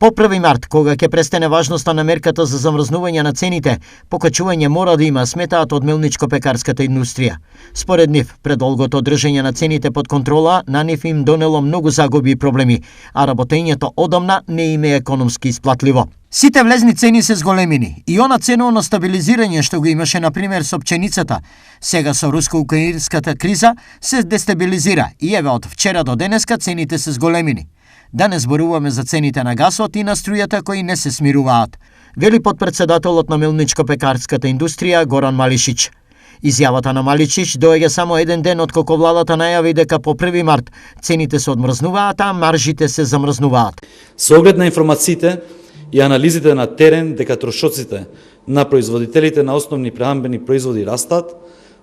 По 1 март, кога ќе престане важноста на мерката за замрзнување на цените, покачување мора да има, сметаат од мелничко-пекарската индустрија. Според нив, предолгото одржање на цените под контрола на нив им донело многу загуби и проблеми, а работењето одамна не им е економски исплатливо. Сите влезни цени се зголемини и она ценовно стабилизирање што го имаше на пример со пченицата, сега со руско-украинската криза се дестабилизира и еве од вчера до денеска цените се зголемини. Да не зборуваме за цените на гасот и на струјата кои не се смируваат, вели подпредседателот на мелничко-пекарската индустрија Горан Малишич. Изјавата на Малишич доаѓа само еден ден откако владата најави дека по 1 март цените се одмрзнуваат, а маржите се замрзнуваат. Со оглед на информациите и анализите на терен дека трошоците на производителите на основни прехранбени производи растат,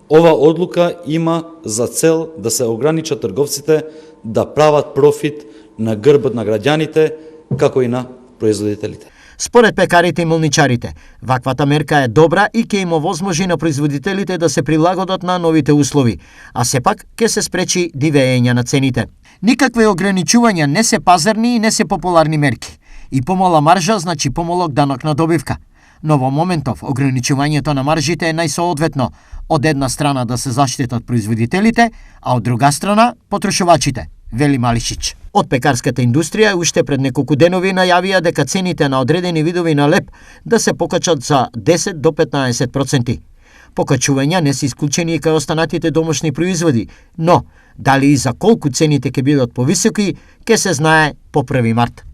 ова одлука има за цел да се ограничат трговците да прават профит на грбот на граѓаните, како и на производителите. Според пекарите и мелничарите, ваквата мерка е добра и ќе им овозможи на производителите да се прилагодат на новите услови, а сепак ќе се спречи дивење на цените. Никакви ограничувања не се пазарни и не се популарни мерки. И помала маржа значи помалок данок на добивка. Но во моментов ограничувањето на маржите е најсоодветно, од една страна да се заштитат производителите, а од друга страна потрошувачите, вели Малишич. Од пекарската индустрија уште пред неколку денови најавија дека цените на одредени видови на леб да се покачат за 10 до 15%. Покачувања не се исклучени и кај останатите домашни производи, но дали и за колку цените ќе бидат повисоки, ќе се знае по 1 март.